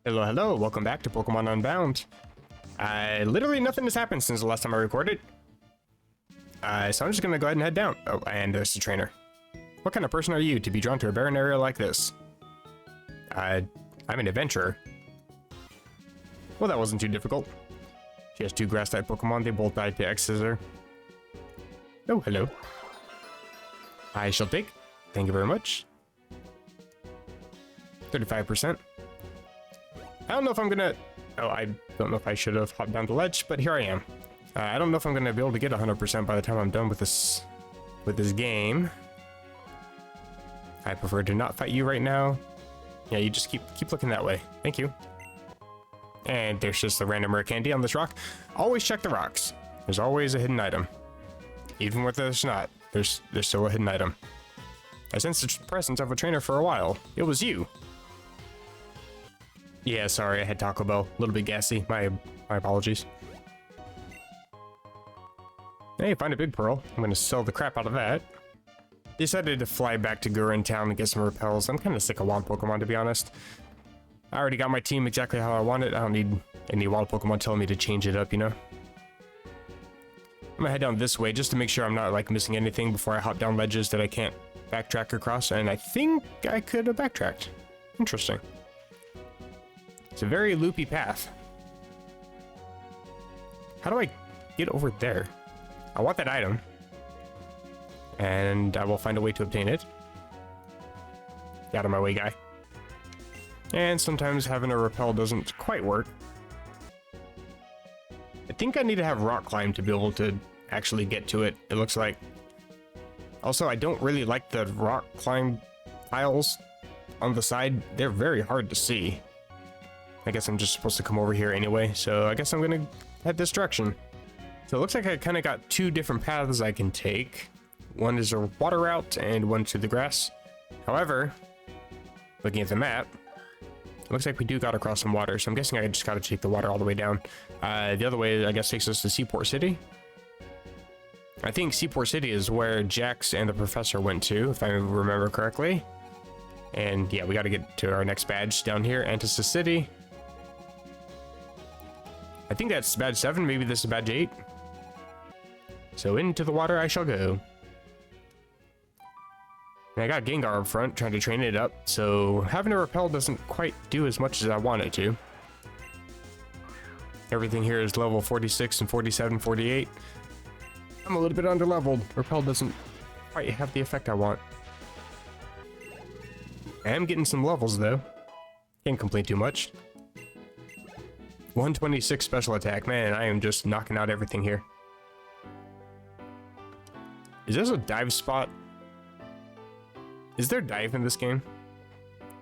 Hello, hello, welcome back to Pokemon Unbound. Literally nothing has happened since the last time I recorded. So I'm just gonna go ahead and head down. Oh, and there's the trainer. What kind of person are you to be drawn to a barren area like this? I'm an adventurer. Well, that wasn't too difficult. She has two grass-type Pokemon, they both died to X-Scissor. Oh, hello. I shall take. Thank you very much. 35%. I don't know if I'm gonna... Oh, I don't know if I should have hopped down the ledge, but here I am. I don't know if I'm gonna be able to get 100% by the time I'm done with this game. I prefer to not fight you right now. Yeah, you just keep looking that way. Thank you. And there's just a random rare candy on this rock. Always check the rocks. There's always a hidden item. Even when there's not, there's still a hidden item. I sensed the presence of a trainer for a while. It was you. Yeah, sorry, I had Taco Bell. A little bit gassy. My apologies. Hey, find a big pearl. I'm gonna sell the crap out of that. Decided to fly back to Gurin Town and get some repels. I'm kind of sick of wild Pokemon, to be honest. I already got my team exactly how I want it. I don't need any wild Pokemon telling me to change it up, you know? I'm gonna head down this way just to make sure I'm not like missing anything before I hop down ledges that I can't backtrack across, and I think I could have backtracked. Interesting. It's a very loopy path. How do I get over there? I want that item. And I will find a way to obtain it. Get out of my way, guy. And sometimes having a repel doesn't quite work. I think I need to have rock climb to be able to actually get to it, it looks like. Also, I don't really like the rock climb tiles on the side. They're very hard to see. I guess I'm just supposed to come over here anyway, so I guess I'm gonna head this direction. So it looks like I kind of got two different paths I can take. One is a water route and one to the grass. However, looking at the map, it looks like we do gotta cross some water, so I'm guessing I just gotta take the water all the way down. The other way, I guess, takes us to Seaport City. I think Seaport City is where Jax and the professor went to, if I remember correctly. And yeah, we gotta get to our next badge down here, Antisis City. I think that's badge 7, maybe this is badge 8. So into the water I shall go. And I got Gengar up front, trying to train it up, so having a repel doesn't quite do as much as I want it to. Everything here is level 46 and 47, 48. I'm a little bit under-leveled. Repel doesn't quite have the effect I want. I am getting some levels, though. Can't complain too much. 126 special attack. Man, I am just knocking out everything here. Is this a dive spot? Is there dive in this game?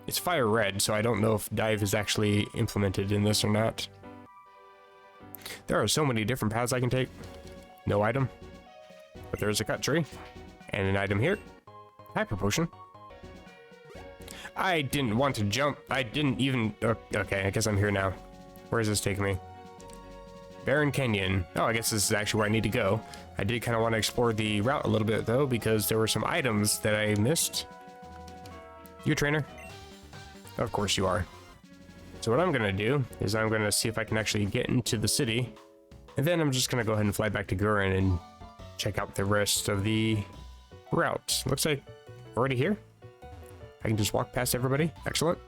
It's fire red, so I don't know if dive is actually implemented in this or not. There are so many different paths I can take. No item. But there's a cut tree. And an item here. Hyper potion. I didn't want to jump. I didn't even... Okay, I guess I'm here now. Where is this taking me? Barren Canyon. Oh, I guess this is actually where I need to go. I did kind of want to explore the route a little bit, though, because there were some items that I missed. You a trainer? Of course you are. So what I'm going to do is I'm going to see if I can actually get into the city. And then I'm just going to go ahead and fly back to Gurin and check out the rest of the route. Looks like we're already here. I can just walk past everybody. Excellent.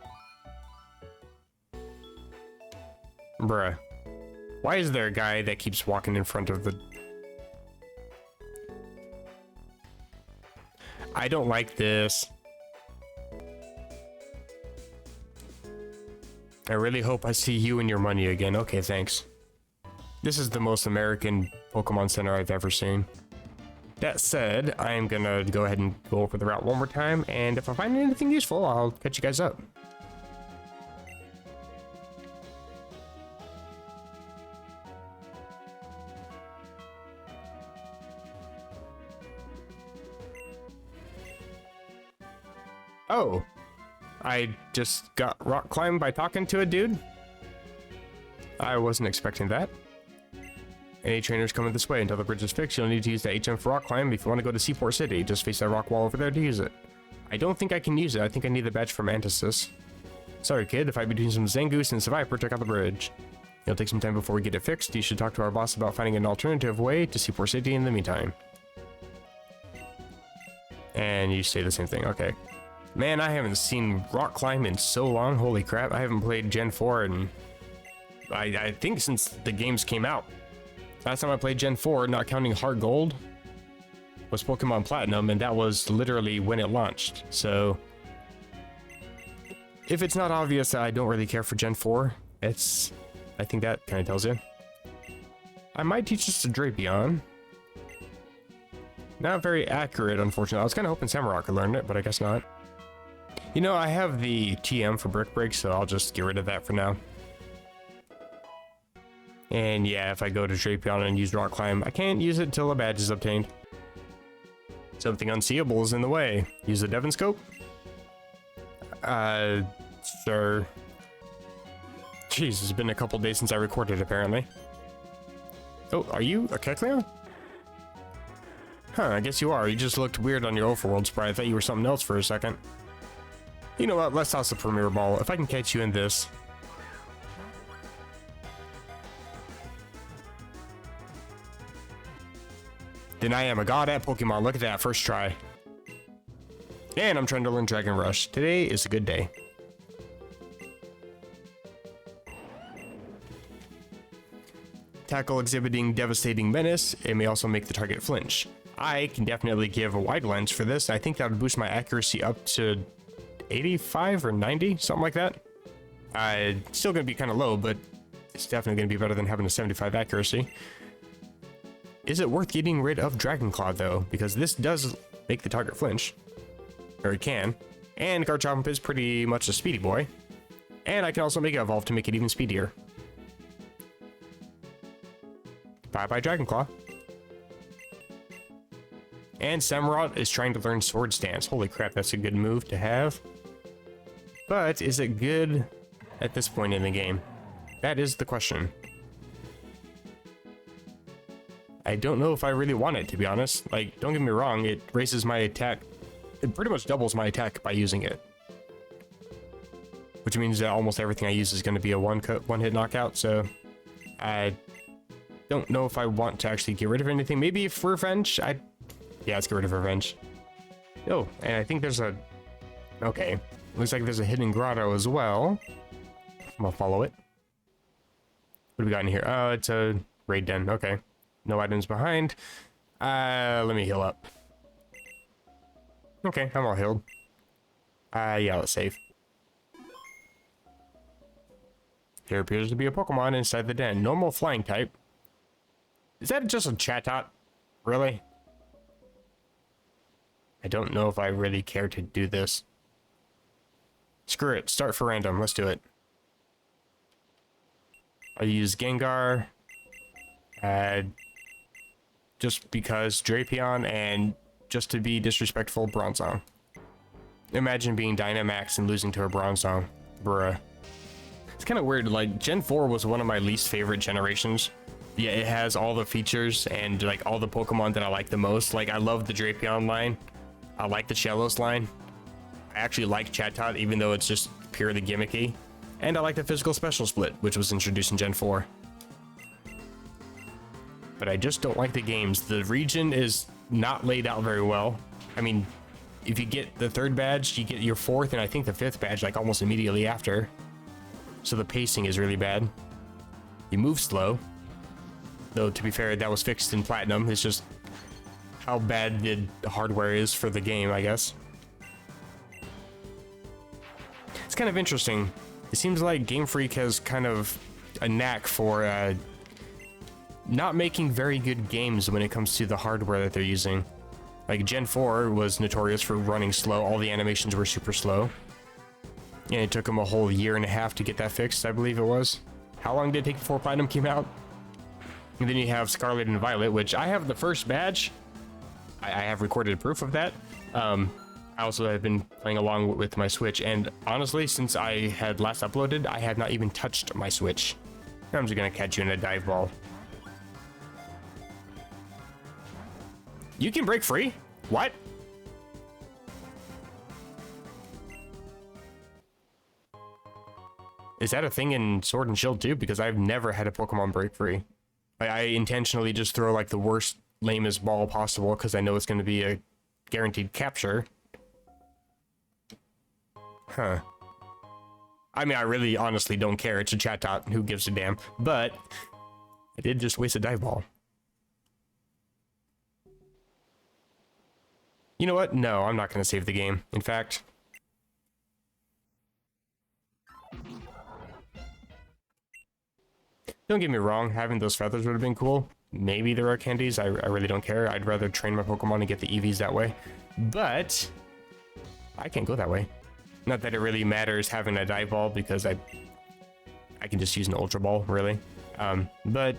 Bruh. Why is there a guy that keeps walking in front of the... I don't like this. I really hope I see you and your money again. Okay, thanks. This is the most American Pokemon Center I've ever seen. That said, I am gonna go ahead and go over the route one more time, and if I find anything useful, I'll catch you guys up. Oh, I just got rock climbed by talking to a dude? I wasn't expecting that. Any trainers coming this way until the bridge is fixed, you'll need to use the HM for rock climb if you want to go to Seaport City. Just face that rock wall over there to use it. I don't think I can use it. I think I need the badge from Antisis. Sorry, kid, the fight between some Zangoose and Survivor took out the bridge. It'll take some time before we get it fixed. You should talk to our boss about finding an alternative way to Seaport City in the meantime. And you say the same thing, okay. Man, I haven't seen rock climb in so long. Holy crap, I haven't played Gen 4 and I think since the games came out. Last time I played Gen 4, not counting Heart Gold, was Pokemon Platinum, and that was literally when it launched. So if it's not obvious that I don't really care for Gen 4, I think that kind of tells you. I might teach this to Drapion. Not very accurate, unfortunately. I was kind of hoping Samurott could learn it, but I guess not. You know, I have the TM for Brick Break, so I'll just get rid of that for now. And yeah, if I go to Drapion and use Rock Climb, I can't use it until a badge is obtained. Something unseeable is in the way. Use the Devon Scope? Sure. Jeez, it's been a couple days since I recorded, apparently. Oh, are you a Kecleon? Huh, I guess you are. You just looked weird on your overworld sprite. I thought you were something else for a second. You know what? Let's toss the Premier Ball. If I can catch you in this. Then I am a god at Pokemon. Look at that, first try. And I'm trying to learn Dragon Rush. Today is a good day. Tackle exhibiting devastating menace. It may also make the target flinch. I can definitely give a wide lens for this. I think that would boost my accuracy up to 85 or 90, something like that. Still going to be kind of low, but it's definitely going to be better than having a 75 accuracy. Is it worth getting rid of Dragon Claw, though? Because this does make the target flinch. Or it can. And Garchomp is pretty much a speedy boy. And I can also make it evolve to make it even speedier. Bye-bye Dragon Claw. And Samurott is trying to learn Sword Stance. Holy crap, that's a good move to have. But is it good at this point in the game? That is the question. I don't know if I really want it, to be honest. Like, don't get me wrong, it raises my attack. It pretty much doubles my attack by using it. Which means that almost everything I use is going to be a one-hit knockout, so I don't know if I want to actually get rid of anything. Maybe for Revenge, yeah, let's get rid of Revenge. Oh, and I think there's a... Okay. Looks like there's a hidden grotto as well. I'm gonna follow it. What do we got in here? Oh, it's a raid den. Okay. No items behind. Let me heal up. Okay, I'm all healed. Yeah, let's save. There appears to be a Pokemon inside the den. Normal flying type. Is that just a Chatot? Really? I don't know if I really care to do this. Screw it. Start for random. Let's do it. I'll use Gengar. Just because Drapion, and just to be disrespectful, Bronzong. Imagine being Dynamax and losing to a Bronzong. Bruh. It's kind of weird. Like, Gen 4 was one of my least favorite generations. Yeah, it has all the features and like all the Pokemon that I like the most. Like, I love the Drapion line. I like the Shellos line. I actually like Chatot, even though it's just purely gimmicky. And I like the physical special split, which was introduced in Gen 4. But I just don't like the games. The region is not laid out very well. I mean, if you get the third badge, you get your fourth and I think the fifth badge like almost immediately after. So the pacing is really bad. You move slow. Though, to be fair, that was fixed in Platinum. It's just how bad the hardware is for the game, I guess. It's kind of interesting. It seems like Game Freak has kind of a knack for not making very good games when it comes to the hardware that they're using. Like, Gen 4 was notorious for running slow. All the animations were super slow. And it took them a whole year and a half to get that fixed, I believe it was. How long did it take before Platinum came out? And then you have Scarlet and Violet, which I have the first badge. I have recorded proof of that. I also have been playing along with my Switch, and honestly, since I had last uploaded, I have not even touched my Switch. I'm just gonna catch you in a dive ball. You can break free? What? Is that a thing in Sword and Shield too? Because I've never had a Pokemon break free. I intentionally just throw like the worst, lamest ball possible because I know it's going to be a guaranteed capture. Huh. I mean, I really honestly don't care. It's a chat dot. Who gives a damn? But I did just waste a dive ball. You know what? No, I'm not going to save the game. In fact, don't get me wrong, having those feathers would have been cool. Maybe there are candies. I really don't care. I'd rather train my Pokemon and get the EVs that way. But I can't go that way. Not that it really matters having a dive ball because I can just use an Ultra Ball, really. But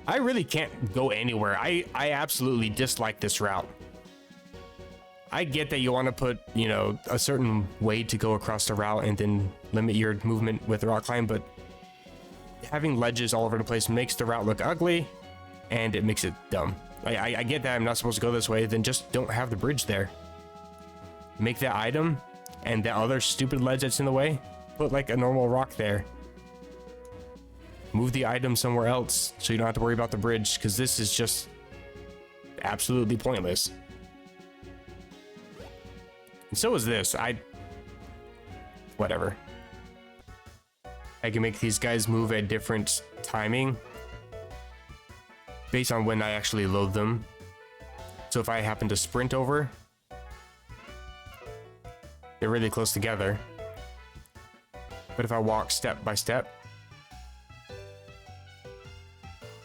I really can't go anywhere. I absolutely dislike this route. I get that you want to put, you know, a certain way to go across the route and then limit your movement with the rock climb, but having ledges all over the place makes the route look ugly and it makes it dumb. I get that I'm not supposed to go this way, then just don't have the bridge there. Make that item and that other stupid ledge that's in the way, put like a normal rock there. Move the item somewhere else so you don't have to worry about the bridge, because this is just absolutely pointless. And so is this. Whatever. I can make these guys move at different timing based on when I actually load them. So if I happen to sprint over, they're really close together. But if I walk step by step,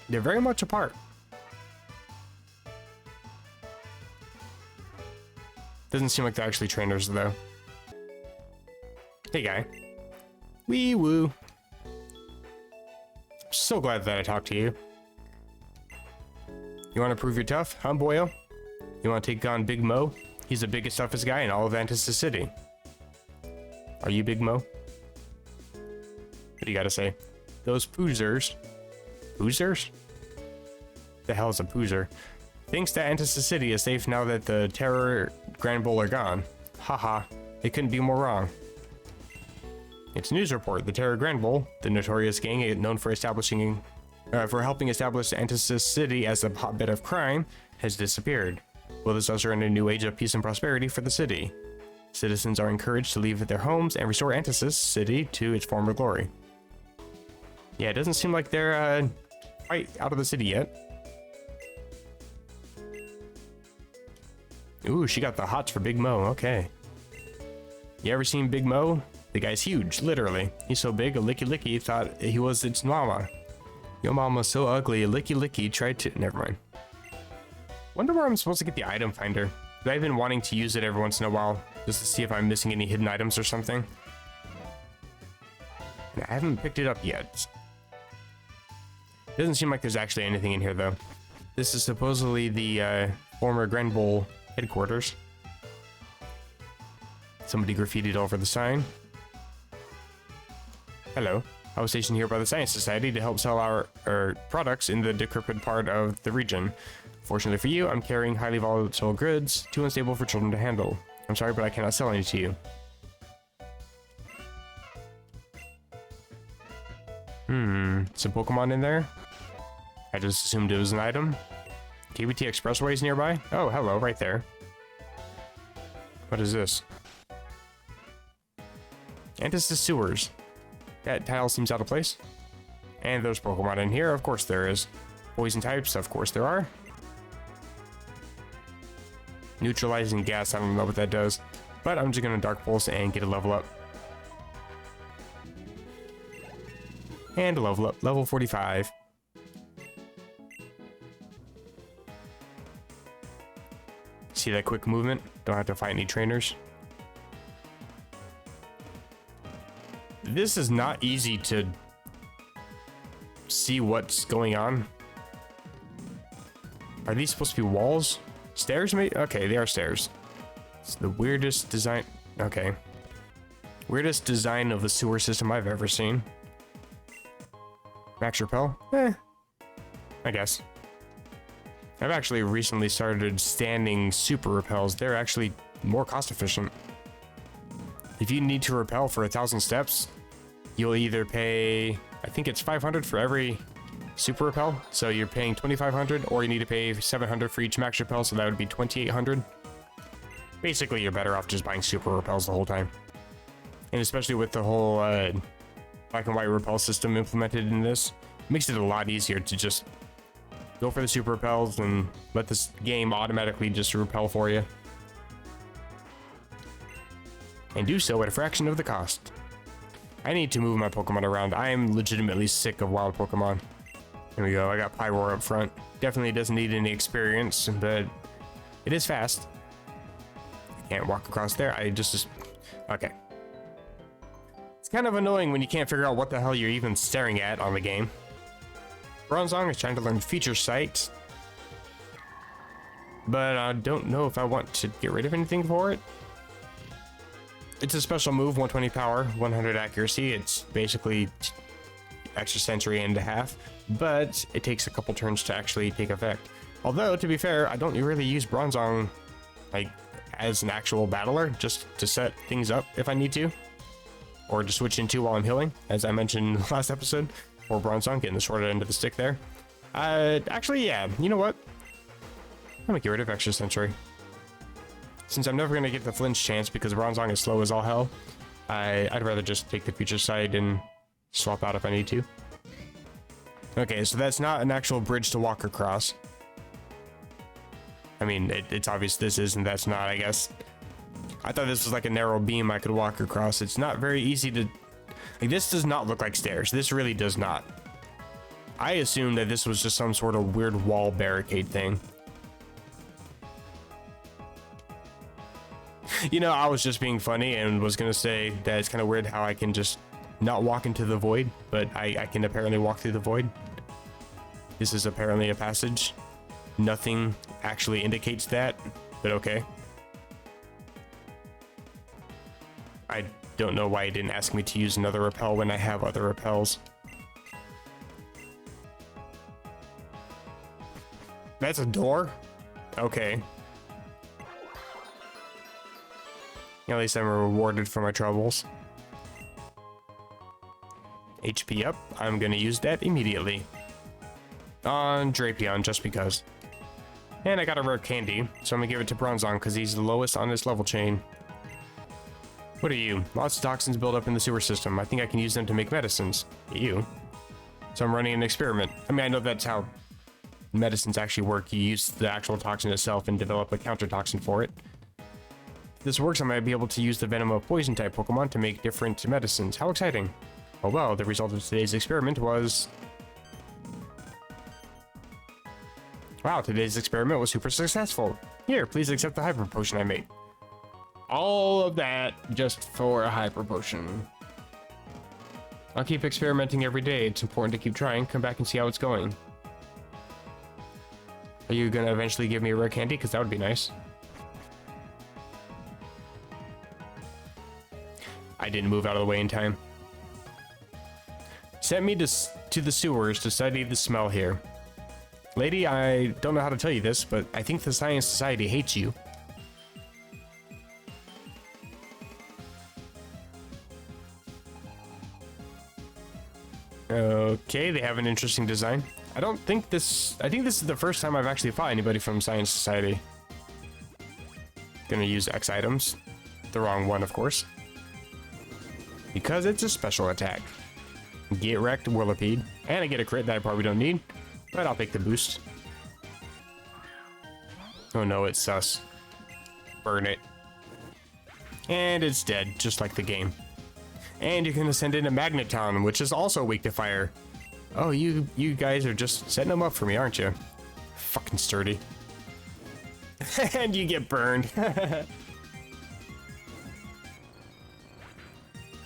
they're very much apart. Doesn't seem like they're actually trainers though. Hey guy. Wee woo. So glad that I talked to you. You want to prove you're tough, huh, boyo? You want to take on Big Mo? He's the biggest, toughest guy in all of Antisis City. Are you Big Mo? What do you gotta say? Those poozers. Poozers? The hell is a poozer? Thinks that Antisis City is safe now that the Terror Grand Bowl are gone. Haha, it couldn't be more wrong. It's a news report. The Terror Grand Bowl, the notorious gang known for helping establish Antisis City as a hotbed of crime, has disappeared. Will this usher in a new age of peace and prosperity for the city? Citizens are encouraged to leave their homes and restore Antisis City to its former glory. Yeah, it doesn't seem like they're quite out of the city yet. Ooh, she got the hots for Big Mo. Okay. You ever seen Big Mo? The guy's huge, literally. He's so big, a Licky Licky thought he was its mama. Your mama's so ugly, a Licky Licky tried to... Never mind. Wonder where I'm supposed to get the item finder. I've been wanting to use it every once in a while, just to see if I'm missing any hidden items or something. And I haven't picked it up yet. Doesn't seem like there's actually anything in here, though. This is supposedly the former Grand Bowl headquarters. Somebody graffitied over the sign. Hello. I was stationed here by the Science Society to help sell our products in the decrepit part of the region. Fortunately for you, I'm carrying highly volatile goods, too unstable for children to handle. I'm sorry, but I cannot sell any to you. Some Pokemon in there? I just assumed it was an item. KBT Expressway is nearby? Oh, hello, right there. What is this? Antisis Sewers. That tile seems out of place. And there's Pokemon in here, of course there is. Poison types, of course there are. Neutralizing gas, I don't know what that does. But I'm just gonna Dark Pulse and get a level up. And a level up, level 45. See that quick movement? Don't have to fight any trainers. This is not easy to see what's going on. Are these supposed to be walls? Stairs, maybe? Okay, they are stairs. It's the weirdest design. Okay. Weirdest design of a sewer system I've ever seen. Max Repel? I guess. I've actually recently started standing super repels. They're actually more cost efficient. If you need to repel for 1,000 steps, you'll either pay, I think it's 500 for every super repel, so you're paying 2,500, or you need to pay 700 for each max repel, so that would be 2,800. Basically, you're better off just buying super repels the whole time. And especially with the whole black and white repel system implemented in this, it makes it a lot easier to just go for the super repels and let this game automatically just repel for you. And do so at a fraction of the cost. I need to move my Pokemon around. I am legitimately sick of wild Pokemon. There we go, I got Pyroar up front. Definitely doesn't need any experience, but it is fast. I can't walk across there, okay. It's kind of annoying when you can't figure out what the hell you're even staring at on the game. Bronzong is trying to learn Feature Sight, but I don't know if I want to get rid of anything for it. It's a special move, 120 power, 100 accuracy. It's basically extra sensory and a half, but it takes a couple turns to actually take effect. Although, to be fair, I don't really use Bronzong like as an actual battler, just to set things up if I need to, or to switch into while I'm healing, as I mentioned last episode. Or Bronzong getting the short end of the stick there. Actually, yeah, you know what? I'm gonna get rid of extra sensory. Since I'm never gonna get the flinch chance because Bronzong is slow as all hell, I'd rather just take the Feature Sight and swap out if I need to. Okay, so that's not an actual bridge to walk across. I mean, it's obvious this is and that's not, I guess. I thought this was like a narrow beam I could walk across. It's not very easy to... Like, this does not look like stairs. This really does not. I assumed that this was just some sort of weird wall barricade thing. You know, I was just being funny and was gonna say that it's kind of weird how I can just not walk into the void, but I can apparently walk through the void. This is apparently a passage. Nothing actually indicates that, but okay. I don't know why he didn't ask me to use another repel when I have other repels. That's a door? Okay. At least I'm rewarded for my troubles. HP up. I'm gonna use that immediately. On Drapion, just because. And I got a rare candy, so I'm gonna give it to Bronzong because he's the lowest on this level chain. What are you? Lots of toxins build up in the sewer system. I think I can use them to make medicines. You. So I'm running an experiment. I mean, I know that's how medicines actually work. You use the actual toxin itself and develop a counter toxin for it. If this works, I might be able to use the venom of poison type Pokemon to make different medicines. How exciting. Oh well, the result of today's experiment was... Wow, today's experiment was super successful. Here, please accept the Hyper Potion I made. All of that just for a Hyper Potion. I'll keep experimenting every day. It's important to keep trying. Come back and see how it's going. Are you gonna eventually give me a rare candy? Because that would be nice. I didn't move out of the way in time. Sent me to the sewers to study the smell here. Lady, I don't know how to tell you this, but I think the Science Society hates you. Okay, they have an interesting design. I think this is the first time I've actually fought anybody from Science Society. Gonna use X items. The wrong one, of course. Because it's a special attack. Get wrecked, Whirlipede. And I get a crit that I probably don't need, but I'll take the boost. Oh no, it's sus. Burn it. And it's dead, just like the game. And you can send in a Magneton, which is also weak to fire. Oh, you guys are just setting them up for me, aren't you? Fucking sturdy. And you get burned.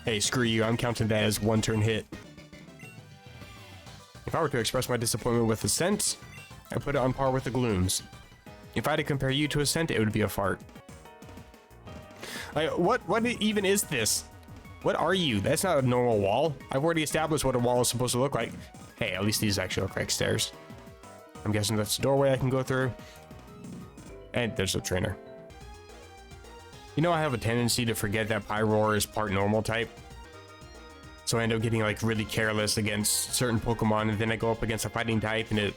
Hey, screw you, I'm counting that as one turn hit. If I were to express my disappointment with the scent, I put it on par with the glooms. If I had to compare you to a scent, it would be a fart. Like, what even is this? What are you? That's not a normal wall. I've already established what a wall is supposed to look like. Hey, at least these actually look like stairs. I'm guessing that's a doorway I can go through. And there's a trainer. You know, I have a tendency to forget that Pyroar is part normal type. So I end up getting like really careless against certain Pokemon, and then I go up against a fighting type and it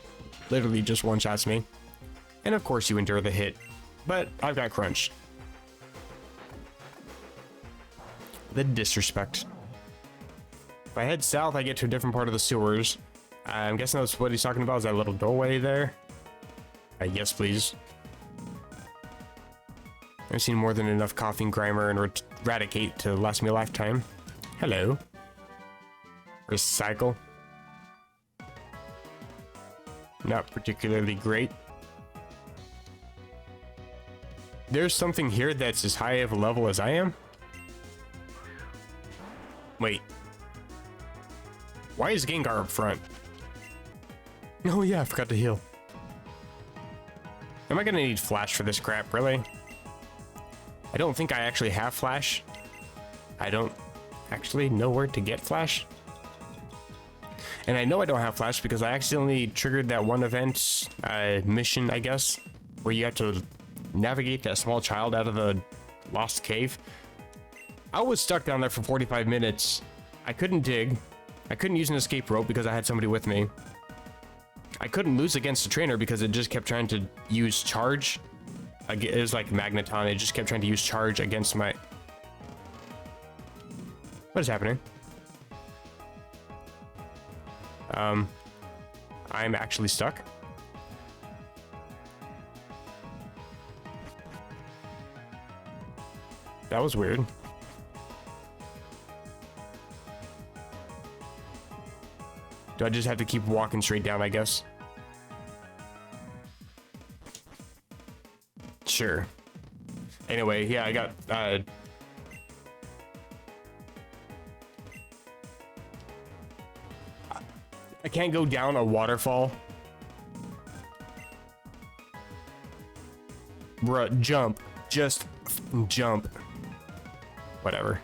literally just one-shots me. And of course you endure the hit, but I've got crunched. The disrespect. If I head south, I get to a different part of the sewers. I'm guessing that's what he's talking about, is that little doorway there. Yes, please. I've seen more than enough Coughing Grimer and Eradicate to last me a lifetime. Hello. Recycle. Not particularly great. There's something here that's as high of a level as I am? Wait. Why is Gengar up front? Oh yeah, I forgot to heal. Am I gonna need Flash for this crap, really? I don't think I actually have Flash. I don't actually know where to get Flash. And I know I don't have Flash because I accidentally triggered that one event, mission, I guess, where you have to navigate that small child out of the lost cave. I was stuck down there for 45 minutes. I couldn't dig. I couldn't use an escape rope because I had somebody with me. I couldn't lose against a trainer because it just kept trying to use charge. It was like Magneton. It just kept trying to use charge against my... What is happening? I'm actually stuck. That was weird. Do I just have to keep walking straight down, I guess? Sure. Anyway, yeah, I got, I can't go down a waterfall. Bruh, jump. Just jump. Whatever.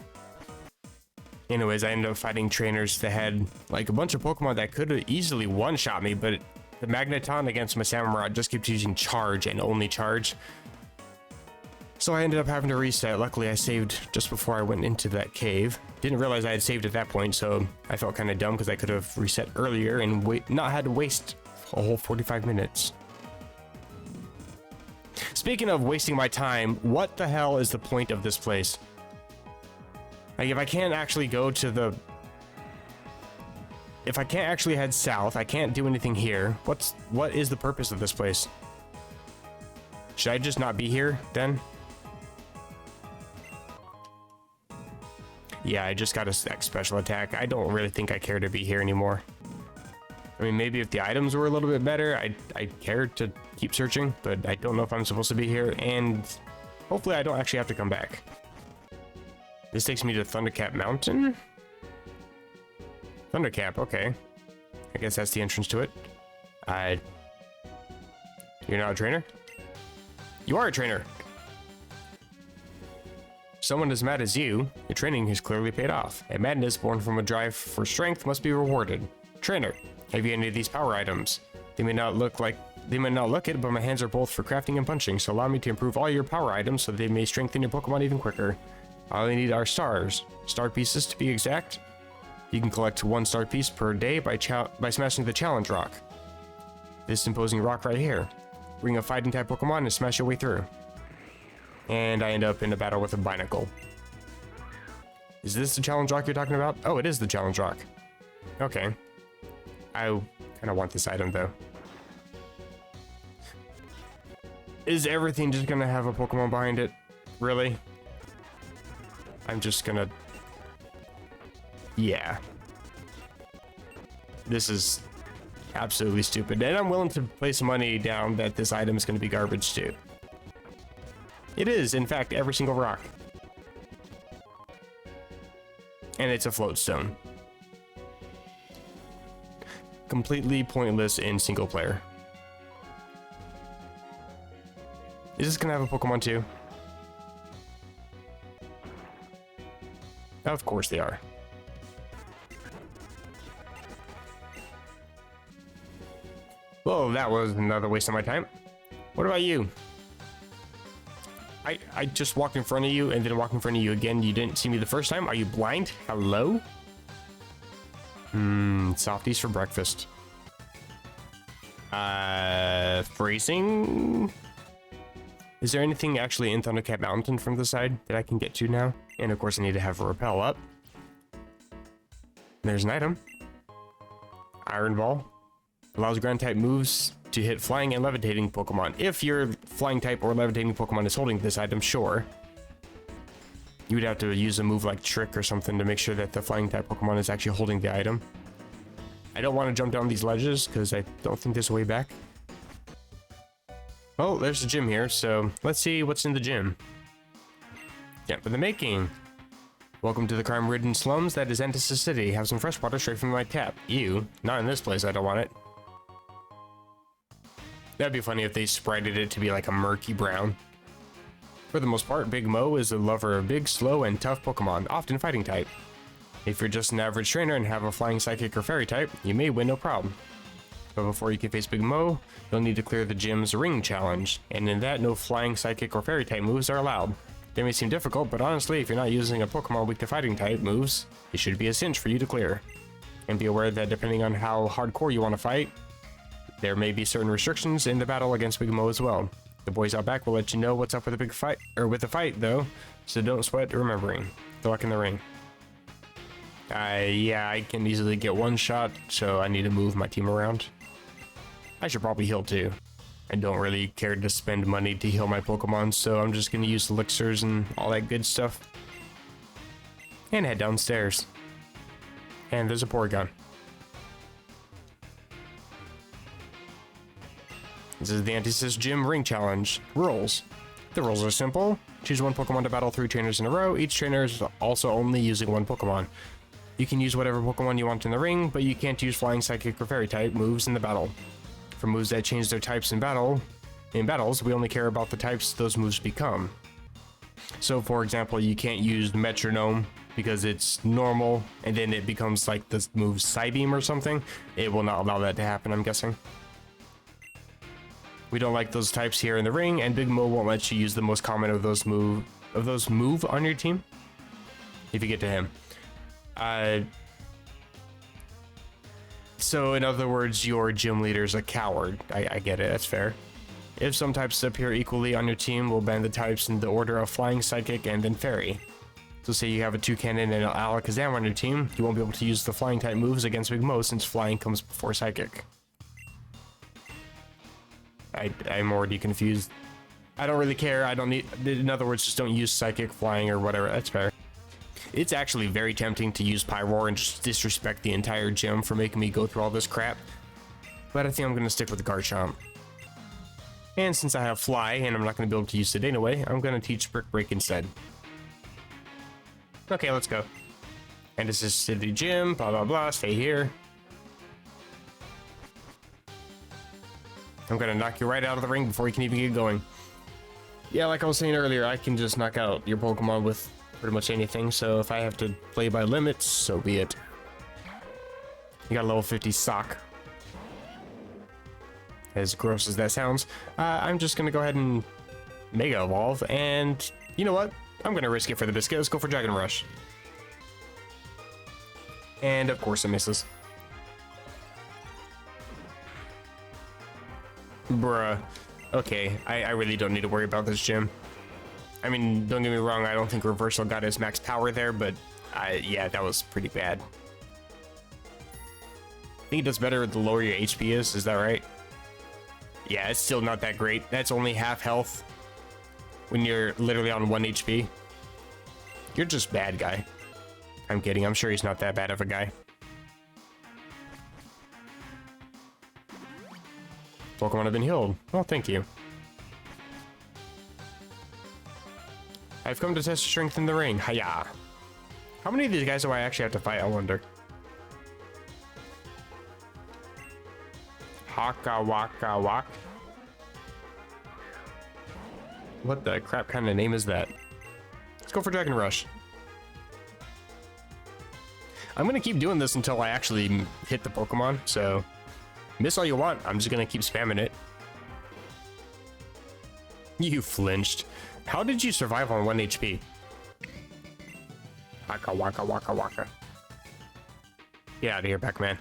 Anyways, I ended up fighting trainers that had like a bunch of Pokemon that could have easily one-shot me, but the Magneton against my Samurott just kept using charge and only charge. So I ended up having to reset. Luckily, I saved just before I went into that cave. Didn't realize I had saved at that point, so I felt kind of dumb because I could have reset earlier and not had to waste a whole 45 minutes. Speaking of wasting my time, what the hell is the point of this place? Like, if I can't actually go to the... If I can't actually head south, I can't do anything here. What is the purpose of this place? Should I just not be here, then? Yeah, I just got a special attack. I don't really think I care to be here anymore. I mean, maybe if the items were a little bit better, I'd care to keep searching, but I don't know if I'm supposed to be here, and hopefully I don't actually have to come back. This takes me to Thundercap Mountain? Thundercap, okay. I guess that's the entrance to it. You're not a trainer? You are a trainer! Someone as mad as you, your training has clearly paid off. A madness born from a drive for strength must be rewarded. Trainer, have you any of these power items? They may not look it, but my hands are both for crafting and punching, so allow me to improve all your power items so they may strengthen your Pokemon even quicker. All I need are stars. Star pieces to be exact. You can collect 1 star piece per day by smashing the challenge rock. This imposing rock right here. Bring a fighting type Pokemon and smash your way through. And I end up in a battle with a Binacle. Is this the challenge rock you're talking about? Oh, it is the challenge rock. Okay. I kind of want this item though. Is everything just gonna have a Pokemon behind it? Really? I'm just gonna... Yeah. This is absolutely stupid. And I'm willing to place money down that this item is gonna be garbage too. It is, in fact, every single rock. And it's a float stone. Completely pointless in single player. Is this gonna have a Pokemon too? Of course they are. Well, that was another waste of my time. What about you? I just walked in front of you and then walked in front of you again. You didn't see me the first time. Are you blind? Hello? Softies for breakfast. Freezing? Is there anything actually in Thundercat Mountain from the side that I can get to now? And of course I need to have a rappel up. There's an item. Iron Ball. Allows ground type moves to hit flying and levitating Pokemon. If your flying type or levitating Pokemon is holding this item, sure. You would have to use a move like Trick or something to make sure that the flying type Pokemon is actually holding the item. I don't want to jump down these ledges because I don't think there's a way back. Well, there's a gym here, so let's see what's in the gym. Camp in the making. Welcome to the crime-ridden slums that is Antisis City. Have some fresh water straight from my tap. Ew, not in this place, I don't want it. That'd be funny if they sprited it to be like a murky brown. For the most part, Big Mo is a lover of big, slow, and tough Pokemon, often fighting type. If you're just an average trainer and have a flying psychic or fairy type, you may win no problem. But before you can face Big Mo, you'll need to clear the gym's ring challenge, and in that, no flying psychic or fairy type moves are allowed. They may seem difficult, but honestly, if you're not using a Pokemon weak to fighting type moves, it should be a cinch for you to clear. And be aware that depending on how hardcore you want to fight, there may be certain restrictions in the battle against Big Mo as well. The boys out back will let you know what's up with the fight though, so don't sweat remembering. Good luck in the ring. Yeah, I can easily get one shot, so I need to move my team around. I should probably heal too. I don't really care to spend money to heal my Pokemon, so I'm just gonna use elixirs and all that good stuff. And head downstairs. And there's a Porygon. This is the Antisis Gym Ring Challenge. Rules. The rules are simple. Choose one Pokemon to battle 3 trainers in a row. Each trainer is also only using one Pokemon. You can use whatever Pokemon you want in the ring, but you can't use Flying, Psychic, or Fairy type moves in the battle. For moves that change their types in battles, we only care about the types those moves become. So for example, you can't use Metronome because it's normal, and then it becomes like this move Psybeam or something. It will not allow that to happen, I'm guessing. We don't like those types here in the ring, and Big Mo won't let you use the most common of those move on your team. If you get to him. So in other words, your gym leader's a coward. I get it, that's fair. If some types appear equally on your team, we'll ban the types in the order of Flying, Psychic, and then Fairy. So say you have a Toucannon and an Alakazam on your team, you won't be able to use the Flying type moves against Big Mo since Flying comes before Psychic. I'm already confused. I don't really care. I don't need, in other words, just don't use Psychic, Flying, or whatever. That's fair. It's actually very tempting to use Pyroar and just disrespect the entire gym for making me go through all this crap. But I think I'm going to stick with the Garchomp. And since I have Fly, and I'm not going to be able to use it anyway, I'm going to teach Brick Break instead. Okay, let's go. And this is City Gym, blah blah blah, stay here. I'm gonna knock you right out of the ring before you can even get going. Yeah, like I was saying earlier, I can just knock out your Pokemon with pretty much anything, so if I have to play by limits, so be it. You got a level 50 Sock. As gross as that sounds, I'm just gonna go ahead and Mega Evolve, and you know what? I'm gonna risk it for the biscuit. Let's go for Dragon Rush. And of course it misses. Bruh. Okay, I really don't need to worry about this gym. I mean, don't get me wrong, I don't think Reversal got his max power there, but yeah, that was pretty bad. I think it does better the lower your HP is that right? Yeah, it's still not that great. That's only half health when you're literally on 1 HP. You're just bad, guy. I'm kidding, I'm sure he's not that bad of a guy. Pokemon have been healed. Well, thank you. I've come to test strength in the ring. Hiya. How many of these guys do I actually have to fight, I wonder? Haka Waka Wak. What the crap kind of name is that? Let's go for Dragon Rush. I'm gonna keep doing this until I actually hit the Pokemon, so miss all you want. I'm just gonna keep spamming it. You flinched. How did you survive on 1 HP? Waka waka waka waka. Get out of here, Pac-Man.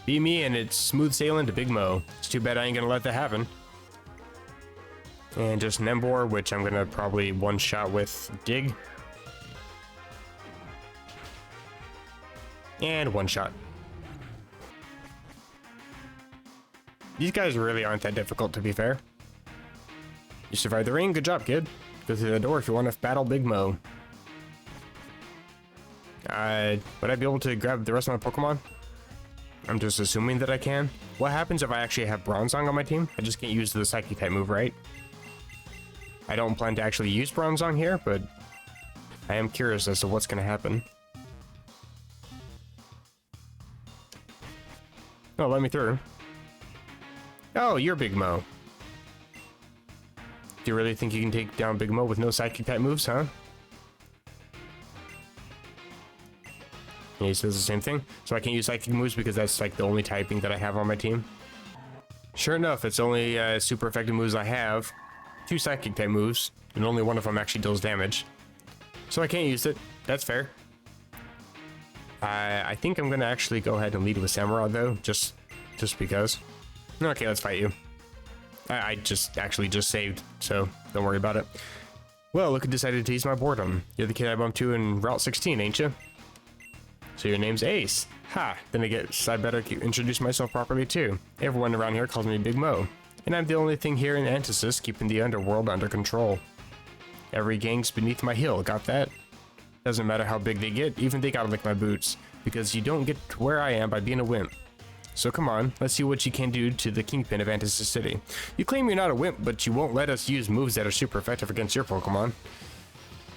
Be me and it's smooth sailing to Big Mo. It's too bad I ain't gonna let that happen. And just Nembor, which I'm gonna probably one-shot with Dig. And one shot. These guys really aren't that difficult, to be fair. You survived the ring, good job, kid. Go through the door if you want to battle Big Mo. Would I be able to grab the rest of my Pokemon? I'm just assuming that I can. What happens if I actually have Bronzong on my team? I just can't use the Psychic type move, right? I don't plan to actually use Bronzong here, but I am curious as to what's going to happen. Oh, let me through. Oh, you're Big Mo. Do you really think you can take down Big Mo with no Psychic type moves, huh? And he says the same thing. So I can't use Psychic moves because that's like the only typing that I have on my team. Sure enough, it's only super effective moves I have. 2 Psychic type moves, and only one of them actually deals damage. So I can't use it. That's fair. I think I'm gonna actually go ahead and lead with Samurai though, just because. Okay, let's fight you. I just saved, so don't worry about it. Well, look who decided to tease my boredom. You're the kid I bumped to in Route 16, ain't you? So your name's Ace. Ha! Then I guess I better introduce myself properly too. Everyone around here calls me Big Mo, and I'm the only thing here in Antisis keeping the underworld under control. Every gang's beneath my heel, got that? Doesn't matter how big they get, even they gotta lick my boots, because you don't get to where I am by being a wimp. So come on, let's see what you can do to the Kingpin of Antisis City. You claim you're not a wimp, but you won't let us use moves that are super effective against your Pokemon.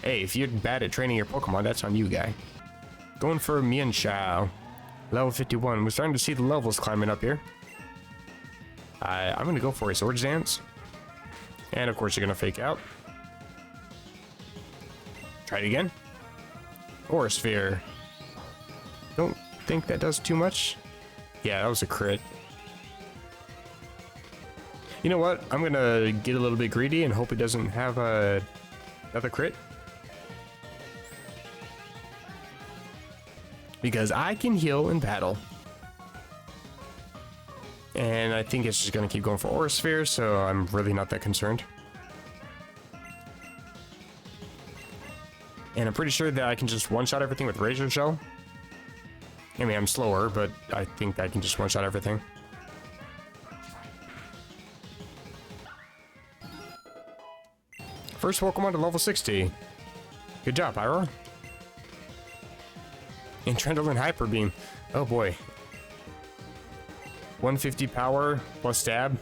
Hey, if you're bad at training your Pokemon, that's on you, guy. Going for Mienshao. Level 51. We're starting to see the levels climbing up here. I'm gonna go for a Swords Dance. And of course you're gonna fake out. Try it again. Or a Sphere. Don't think that does too much. Yeah, that was a crit. You know what? I'm gonna get a little bit greedy and hope it doesn't have another crit. Because I can heal in battle. And I think it's just gonna keep going for Aura Sphere, so I'm really not that concerned. And I'm pretty sure that I can just one-shot everything with Razor Shell. I mean, I'm slower, but I think I can just one-shot everything. First Pokemon to level 60. Good job, Pyro. And Trendle Hyper Beam. Oh boy. 150 power plus stab.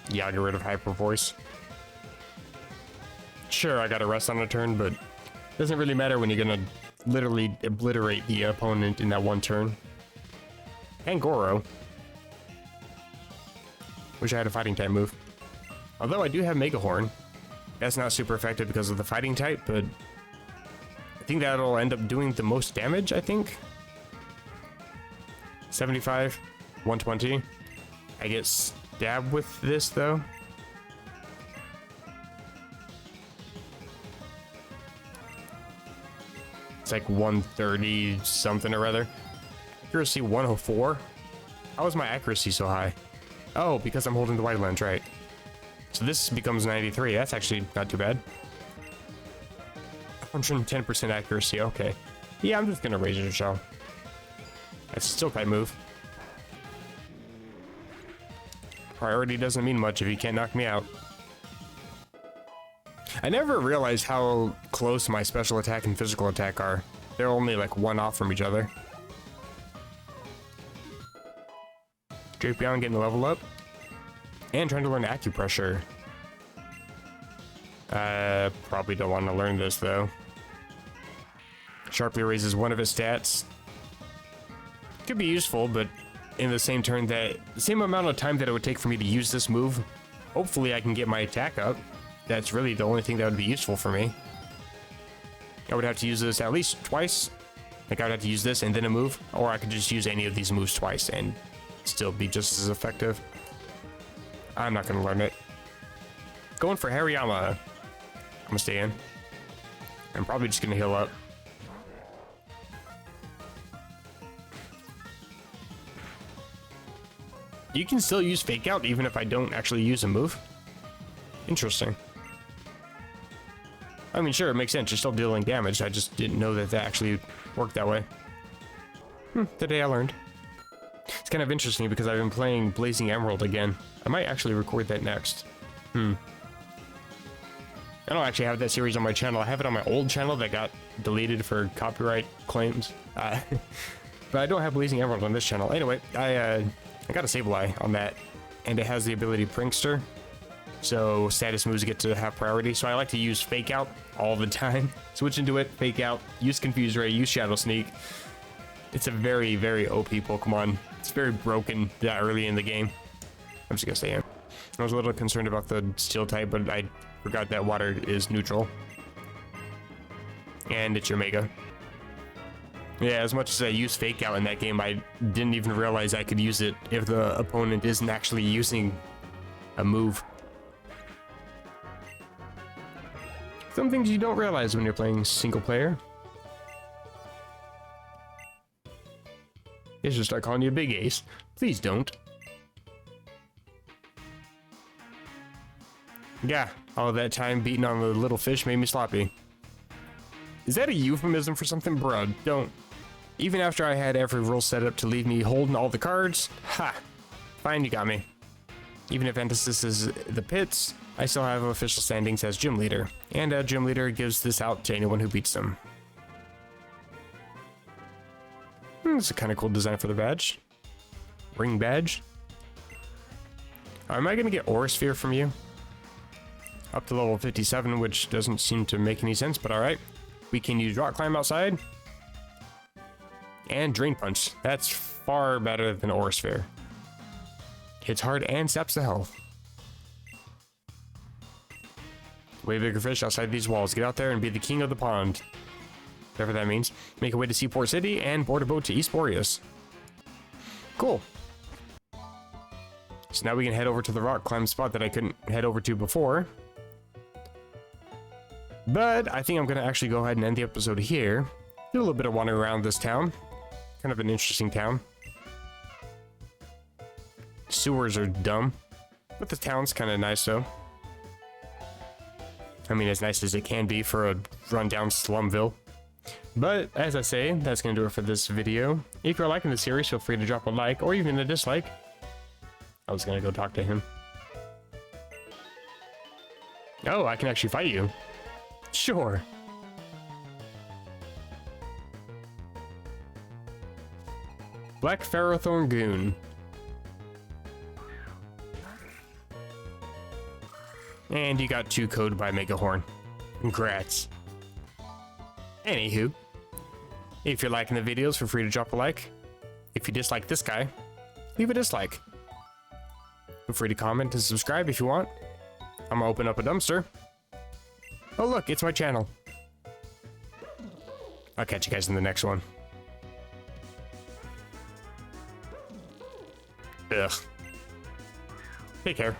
Yeah, I'll get rid of Hyper Voice. Sure, I gotta rest on a turn, but it doesn't really matter when you're gonna literally obliterate the opponent in that one turn. And Goro. Wish I had a fighting type move. Although I do have Mega Horn. That's not super effective because of the fighting type, but I think that'll end up doing the most damage, I think. 75, 120. I get stabbed with this though. It's like 130 something or other. Accuracy 104. How is my accuracy so high? Oh, because I'm holding the wide lens, right? So this becomes 93. That's actually not too bad. 110% accuracy. Okay. Yeah, I'm just gonna Razor Shell. That's a Steel type move. Priority doesn't mean much if you can't knock me out. I never realized how close my special attack and physical attack are. They're only like one off from each other. Drapion getting a level up. And trying to learn acupressure. Probably don't want to learn this though. Sharply raises one of his stats. Could be useful, but in the same turn that the same amount of time that it would take for me to use this move, hopefully I can get my attack up. That's really the only thing that would be useful for me. I would have to use this at least twice. Like I would have to use this and then a move, or I could just use any of these moves twice and still be just as effective. I'm not gonna learn it. Going for Hariyama. I'm gonna stay in. I'm probably just gonna heal up. You can still use Fake Out even if I don't actually use a move. Interesting. I mean, sure, it makes sense. You're still dealing damage. I just didn't know that that actually worked that way. Today I learned. It's kind of interesting because I've been playing Blazing Emerald again. I might actually record that next. I don't actually have that series on my channel. I have it on my old channel that got deleted for copyright claims. But I don't have Blazing Emerald on this channel. Anyway, I got a Sableye on that, and it has the ability Prankster. So status moves get to have priority. So I like to use Fake Out all the time. Switch into it, Fake Out, use Confuse Ray, use Shadow Sneak. It's a very, very OP Pokemon. It's very broken that early in the game. I'm just gonna stay in. I was a little concerned about the Steel type, but I forgot that water is neutral. And it's your Mega. Yeah, as much as I use Fake Out in that game, I didn't even realize I could use it if the opponent isn't actually using a move. Some things you don't realize when you're playing single player. I should start calling you Big Ace. Please don't. Yeah, all that time beating on the little fish made me sloppy. Is that a euphemism for something? Bruh, don't. Even after I had every rule set up to leave me holding all the cards, ha! Fine, you got me. Even if Antisis is the pits, I still have official standings as gym leader, and a gym leader gives this out to anyone who beats them. It's a kind of cool design for the badge. Ring badge. Am I going to get Aura Sphere from you? Up to level 57, which doesn't seem to make any sense, but alright. We can use Rock Climb outside. And Drain Punch. That's far better than Aura Sphere. Hits hard and saps the health. Way bigger fish outside these walls. Get out there and be the king of the pond. Whatever that means. Make a way to Seaport City and board a boat to East Boreas. Cool. So now we can head over to the rock climb spot that I couldn't head over to before. But I think I'm going to actually go ahead and end the episode here. Do a little bit of wandering around this town. Kind of an interesting town. Sewers are dumb. But the town's kind of nice though. I mean, as nice as it can be for a rundown slumville. But, as I say, that's going to do it for this video. If you're liking the series, feel free to drop a like, or even a dislike. I was going to go talk to him. Oh, I can actually fight you. Sure. Black Ferrothorn Goon. And you got 2 code by Megahorn. Congrats. Anywho, if you're liking the videos, feel free to drop a like. If you dislike this guy, leave a dislike. Feel free to comment and subscribe if you want. I'm gonna open up a dumpster. Oh look, it's my channel. I'll catch you guys in the next one. Ugh. Take care.